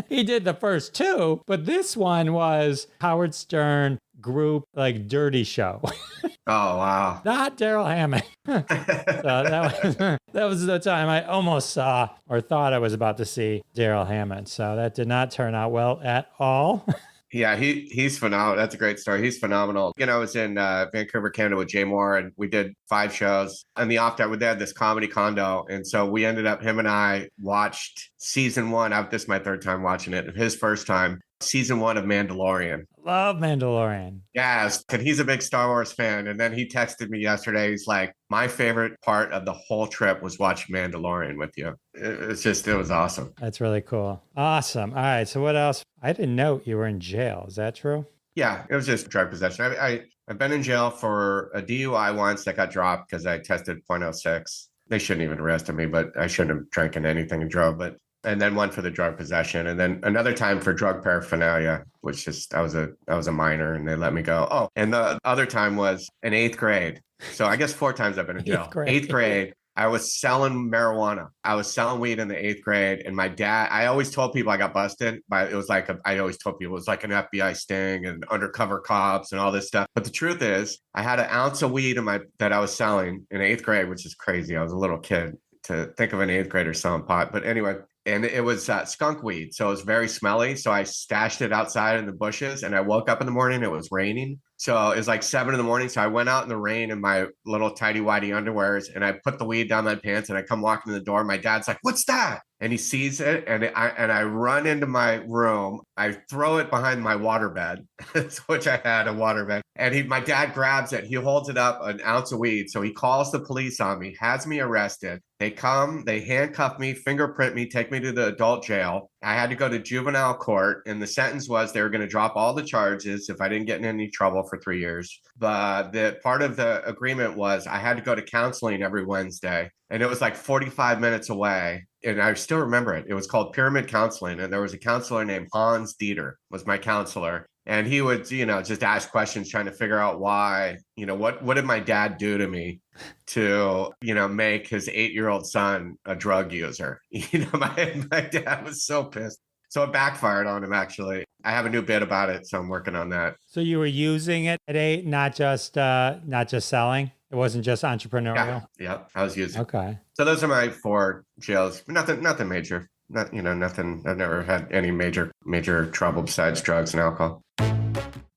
he did the first 2, but this one was Howard Stern group like dirty show.
Oh wow.
Not Daryl Hammond. So that was the time I almost saw or thought I was about to see Daryl Hammond. So that did not turn out well at all.
Yeah, he's phenomenal. That's a great story. He's phenomenal. I was in Vancouver, Canada with Jay Moore, and we did 5 shows. And the off time, they had this comedy condo. And so we ended up, him and I watched season 1. This is my 3rd time watching it. His first time, season 1 of Mandalorian.
Love Mandalorian.
Yes, and he's a big Star Wars fan. And then he texted me yesterday. He's like, my favorite part of the whole trip was watching Mandalorian with you. It was awesome.
That's really cool. Awesome. All right. So what else? I didn't know you were in jail. Is that true?
Yeah, it was just drug possession. I've been in jail for a DUI once that got dropped because I tested .06. They shouldn't even arrested me, but I shouldn't have drank anything and drove. And then one for the drug possession, and then another time for drug paraphernalia, which just I was a minor, and they let me go. Oh, and the other time was in 8th grade. So I guess 4 times I've been in jail. 8th grade. I was selling marijuana. I was selling weed in the 8th grade. And my dad, I always told people I got busted, but I always told people it was like an FBI sting and undercover cops and all this stuff. But the truth is, I had an ounce of weed that I was selling in 8th grade, which is crazy. I was a little kid to think of an 8th grader selling pot. But anyway, and it was skunk weed. So it was very smelly. So I stashed it outside in the bushes, and I woke up in the morning, it was raining. So it was like 7 a.m. So I went out in the rain in my little tidy whitey underwears, and I put the weed down my pants, and I come walking in the door. My dad's like, "What's that?" And he sees it, and I run into my room. I throw it behind my waterbed, which I had a waterbed. And my dad grabs it. He holds it up, an ounce of weed. So he calls the police on me, has me arrested. They come, they handcuff me, fingerprint me, take me to the adult jail. I had to go to juvenile court, and the sentence was they were going to drop all the charges if I didn't get in any trouble for 3 years. But the part of the agreement was I had to go to counseling every Wednesday, and it was like 45 minutes away. And I still remember it. It was called Pyramid Counseling, and there was a counselor named Hans Dieter was my counselor. And he would, just ask questions, trying to figure out why, what did my dad do to me to, make his 8-year-old son a drug user? My dad was so pissed. So it backfired on him, actually. I have a new bit about it, so I'm working on that.
So you were using it at 8, not just selling? It wasn't just entrepreneurial?
Yeah, I was using.
Okay.
So those are my 4 jails. Nothing major. Nothing. I've never had any major trouble besides drugs and alcohol.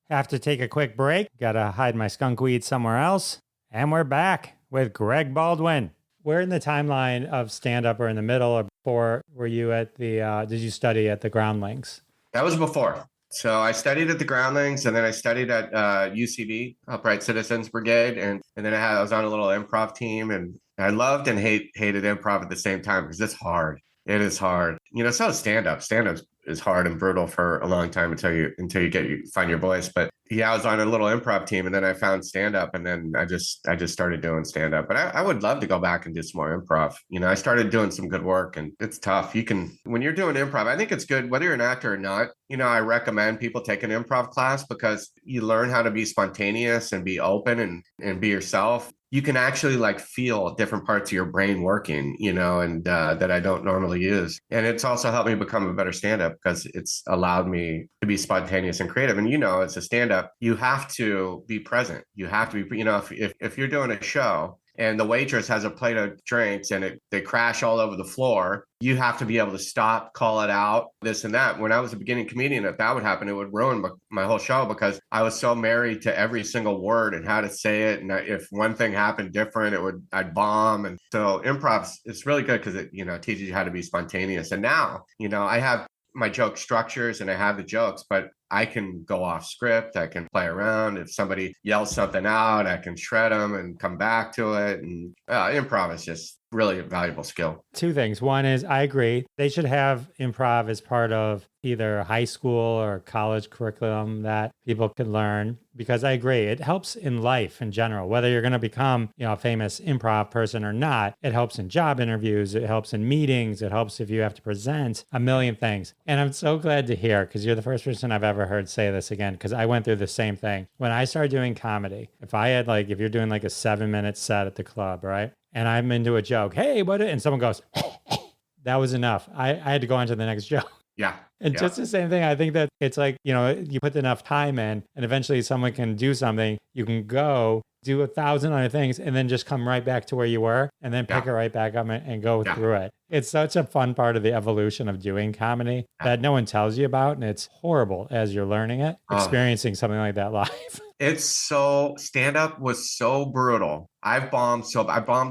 Have to take a quick break. Gotta hide my skunk weed somewhere else. And we're back with Greg Baldwin. Where in the timeline of stand-up, or in the middle, or before, were you at did you study at the Groundlings?
That was before. So I studied at the Groundlings, and then I studied at UCB, Upright Citizens Brigade. And then I was on a little improv team, and I loved and hated improv at the same time because it's hard. It is hard. So is stand up. Stand up is hard and brutal for a long time until you find your voice. But yeah, I was on a little improv team, and then I found stand up, and then I just started doing stand up. But I would love to go back and do some more improv. I started doing some good work, and it's tough. When you're doing improv, I think it's good whether you're an actor or not. I recommend people take an improv class because you learn how to be spontaneous and be open and be yourself. You can actually like feel different parts of your brain working, and that I don't normally use. And it's also helped me become a better stand-up because it's allowed me to be spontaneous and creative. And, as a stand-up, you have to be present. You have to be, if you're doing a show and the waitress has a plate of drinks and they crash all over the floor, you have to be able to stop, call it out, this and that. When I was a beginning comedian, if that would happen, it would ruin my whole show because I was so married to every single word and how to say it. And if one thing happened different, I'd bomb. And so improv, it's really good because it, teaches you how to be spontaneous. And now, I have my joke structures and I have the jokes, but I can go off script. I can play around. If somebody yells something out, I can shred them and come back to it. And improv is just really a valuable skill.
Two things. One is I agree. They should have improv as part of either high school or college curriculum that people can learn, because I agree. It helps in life in general, whether you're going to become, a famous improv person or not. It helps in job interviews. It helps in meetings. It helps if you have to present a million things. And I'm so glad to hear, because you're the first person I've ever heard say this again, because I went through the same thing. When I started doing comedy, if you're doing like a 7-minute set at the club, right? And I'm into a joke, hey, and someone goes, that was enough. I had to go on to the next joke.
Yeah.
And just the same thing. I think that it's like, you put enough time in and eventually someone can do something. You can go do 1,000 other things and then just come right back to where you were and then pick it right back up and go through it. It's such a fun part of the evolution of doing comedy that no one tells you about. And it's horrible as you're learning it, experiencing something like that live.
Stand-up was so brutal. I bombed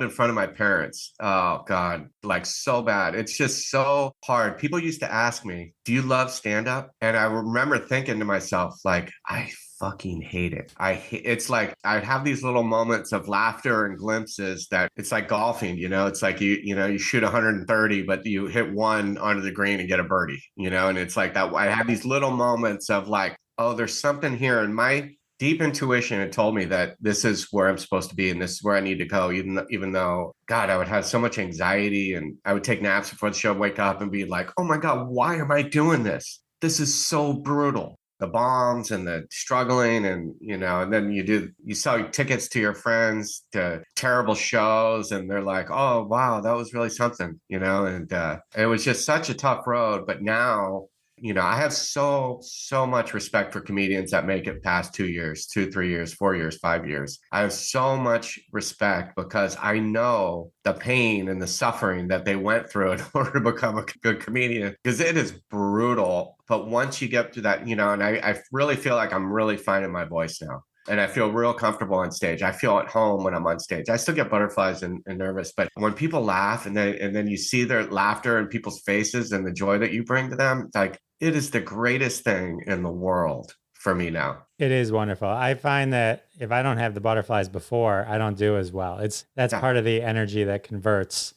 in front of my parents. Oh God, like so bad. It's just so hard. People used to ask me, do you love stand-up? And I remember thinking to myself, like, I fucking hate it. It's like I'd have these little moments of laughter and glimpses that it's like golfing, it's like you shoot 130, but you hit one onto the green and get a birdie, and it's like that. I had these little moments of like, oh, there's something here. And my deep intuition had told me that this is where I'm supposed to be and this is where I need to go, even though, God, I would have so much anxiety and I would take naps before the show, wake up and be like, oh my God, why am I doing this? This is so brutal. The bombs and the struggling and, and then you sell tickets to your friends to terrible shows and they're like, oh, wow, that was really something, and it was just such a tough road. But now, I have so much respect for comedians that make it past 2 years, 2, 3 years, 4 years, 5 years. I have so much respect because I know the pain and the suffering that they went through in order to become a good comedian, because it is brutal. But once you get to that, and I really feel like I'm really finding my voice now. And I feel real comfortable on stage. I feel at home when I'm on stage. I still get butterflies and nervous, but when people laugh and then you see their laughter in people's faces and the joy that you bring to them, it's like, it is the greatest thing in the world for me now.
It is wonderful. I find that if I don't have the butterflies before, I don't do as well. That's part of the energy that converts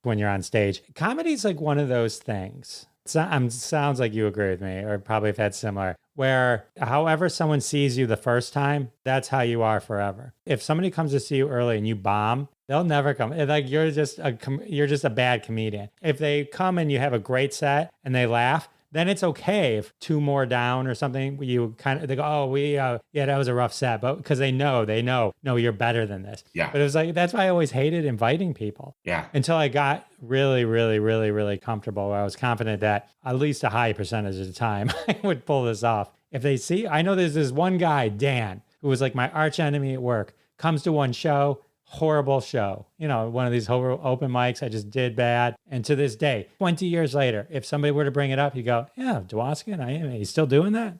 when you're on stage. Comedy is like one of those things. Sounds like you agree with me, or probably have had similar, where however someone sees you the first time, that's how you are forever. If somebody comes to see you early and you bomb, they'll never come. Like you're just a bad comedian. If they come and you have a great set and they laugh, then it's okay if 2 more down or something, they go, oh, that was a rough set. But because they know, no, you're better than this.
Yeah.
But it was like, that's why I always hated inviting people.
Yeah.
Until I got really, really, really, really comfortable where I was confident that at least a high percentage of the time I would pull this off. If they see, I know there's this one guy, Dan, who was like my arch enemy at work, comes to one show, horrible show. One of these open mics, I just did bad. And to this day, 20 years later, if somebody were to bring it up, you go, yeah, Dwoskin, he's still doing that?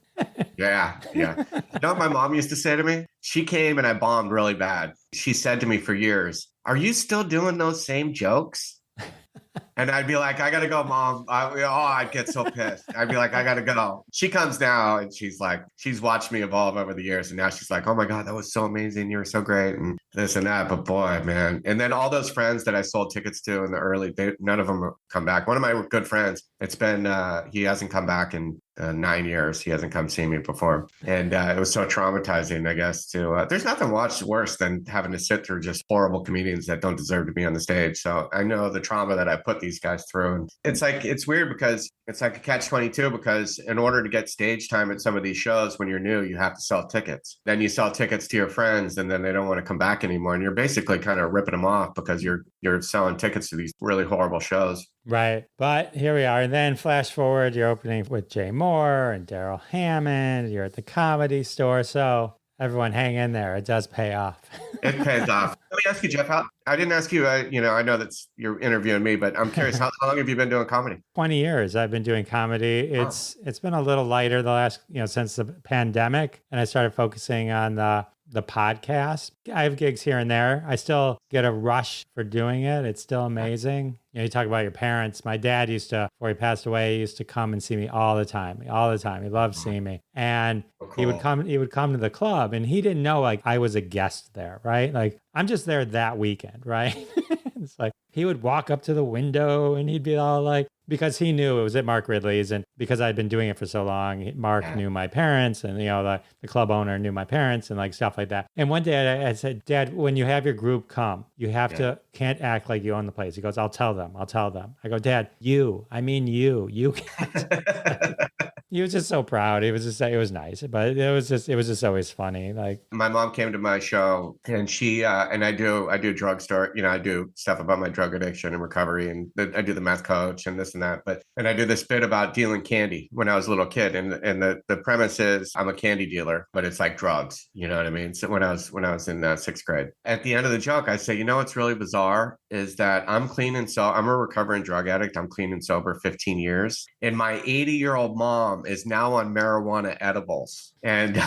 Yeah. You know what my mom used to say to me? She came and I bombed really bad. She said to me for years, are you still doing those same jokes? And I'd be like, I gotta go, Mom. I'd get so pissed. I'd be like, I gotta go. She comes now and she's like, she's watched me evolve over the years. And now she's like, oh my God, that was so amazing. You were so great. And this and that. But boy, man. And then all those friends that I sold tickets to in the early, none of them come back. One of my good friends, it's been, he hasn't come back in 9 years. He hasn't come see me perform. And it was so traumatizing, I guess, there's nothing worse than having to sit through just horrible comedians that don't deserve to be on the stage. So I know the trauma that I put these guys through. And it's weird because it's like a catch-22, because in order to get stage time at some of these shows, when you're new, you have to sell tickets. Then you sell tickets to your friends, and then they don't want to come back anymore. And you're basically kind of ripping them off because you're selling tickets to these really horrible shows.
Right. But here we are. And then flash forward, you're opening with Jay Moore and Daryl Hammond. You're at the Comedy Store. So everyone hang in there. It does pay off.
It pays off. Let me ask you, Jeff, I didn't ask you, I know that's you're interviewing me, but I'm curious, how long have you been doing comedy?
20 years I've been doing comedy. It's been a little lighter the last, since the pandemic. And I started focusing on the podcast. I have gigs here and there. I still get a rush for doing it. It's still amazing. You talk about your parents. My dad before he passed away, he used to come and see me all the time. He loved seeing me. And he would come to the club, and he didn't know like I was a guest there, right? Like I'm just there that weekend, right? It's like he would walk up to the window and he'd be all like, because he knew it was at Mark Ridley's, and because I'd been doing it for so long, Mark knew my parents, and the club owner knew my parents, and like stuff like that. And one day I said, Dad, when you have your group come, you can't act like you own the place. He goes, I'll tell them. I go, Dad, you can't. He was just so proud. It was nice, but it was just always funny. Like
my mom came to my show, and she and I do drugstore. I do stuff about my drug addiction and recovery, and I do the meth coach and this and that. And I do this bit about dealing candy when I was a little kid, and the premise is I'm a candy dealer, but it's like drugs. You know what I mean? So when I was in sixth grade, at the end of the joke, I say, what's really bizarre is that I'm clean and so I'm a recovering drug addict. I'm clean and sober 15 years, and my 80-year-old mom is now on marijuana edibles, and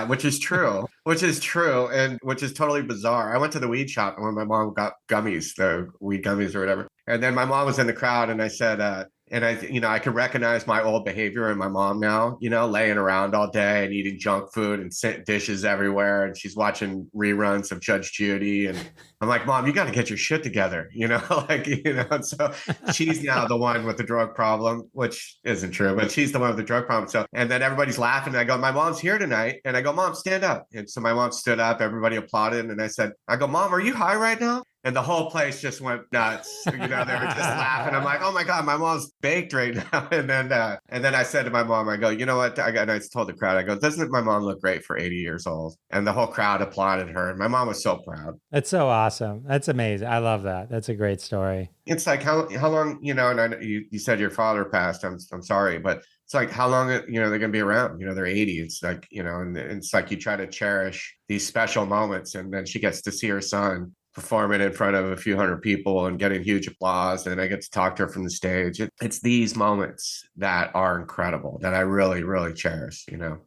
which is true, and which is totally bizarre. I went to the weed shop, and when my mom got gummies, the weed gummies or whatever, and then my mom was in the crowd, and I said, and I could recognize my old behavior in my mom now, laying around all day and eating junk food and dishes everywhere. And she's watching reruns of Judge Judy. And I'm like, Mom, you got to get your shit together, and so she's now the one with the drug problem, which isn't true, but she's the one with the drug problem. So, and then everybody's laughing. And I go, my mom's here tonight. And I go, Mom, stand up. And so my mom stood up, everybody applauded. And I go, Mom, are you high right now? And the whole place just went nuts. They were just laughing. I'm like, oh my God, my mom's baked right now. And then I said to my mom, I go, you know what? And I told the crowd, I go, doesn't my mom look great for 80 years old? And the whole crowd applauded her. And my mom was so proud.
That's so awesome. That's amazing. I love that. That's a great story.
It's like how long, and I know you said your father passed. I'm sorry, but it's like how long, they're going to be around, they're 80. It's like, and it's like you try to cherish these special moments. And then she gets to see her son performing in front of a few hundred people and getting huge applause. And I get to talk to her from the stage. It's these moments that are incredible that I really, really cherish,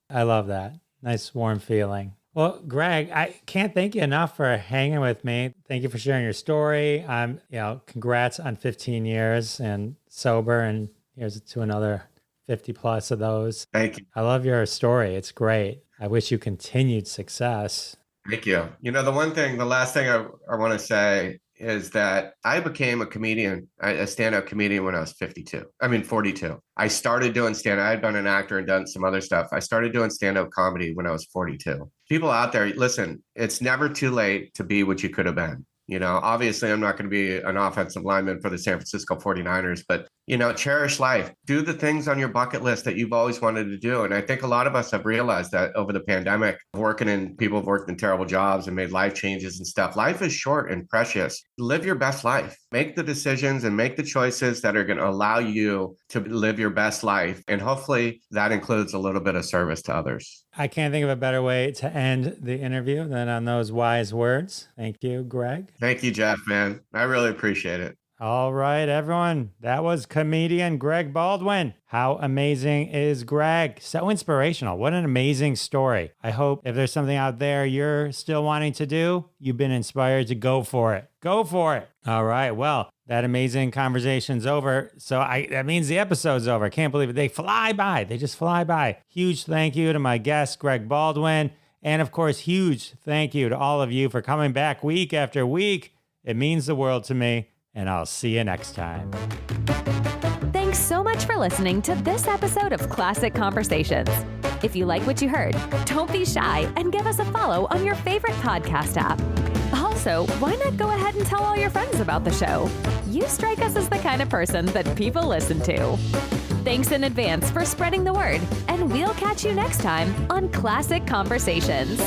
I love that. Nice, warm feeling. Well, Greg, I can't thank you enough for hanging with me. Thank you for sharing your story. Congrats on 15 years and sober, and here's to another 50 plus of those.
Thank you.
I love your story. It's great. I wish you continued success.
Thank you. The last thing I want to say is that I became a comedian, a stand-up comedian when I was 42. I started doing stand-up. I had been an actor and done some other stuff. I started doing stand-up comedy when I was 42. People out there, listen, it's never too late to be what you could have been. Obviously I'm not going to be an offensive lineman for the San Francisco 49ers, but cherish life. Do the things on your bucket list that you've always wanted to do. And I think a lot of us have realized that over the pandemic, people have worked in terrible jobs and made life changes and stuff. Life is short and precious. Live your best life. Make the decisions and make the choices that are going to allow you to live your best life. And hopefully that includes a little bit of service to others.
I can't think of a better way to end the interview than on those wise words. Thank you, Greg.
Thank you, Jeff, man. I really appreciate it.
All right, everyone. That was comedian Greg Baldwin. How amazing is Greg? So inspirational. What an amazing story. I hope if there's something out there you're still wanting to do, you've been inspired to go for it. Go for it. All right. Well, that amazing conversation's over. So that means the episode's over. I can't believe it. They fly by. They just fly by. Huge thank you to my guest, Greg Baldwin. And of course, huge thank you to all of you for coming back week after week. It means the world to me. And I'll see you next time.
Thanks so much for listening to this episode of Classic Conversations. If you like what you heard, don't be shy and give us a follow on your favorite podcast app. Also, why not go ahead and tell all your friends about the show? You strike us as the kind of person that people listen to. Thanks in advance for spreading the word, and we'll catch you next time on Classic Conversations.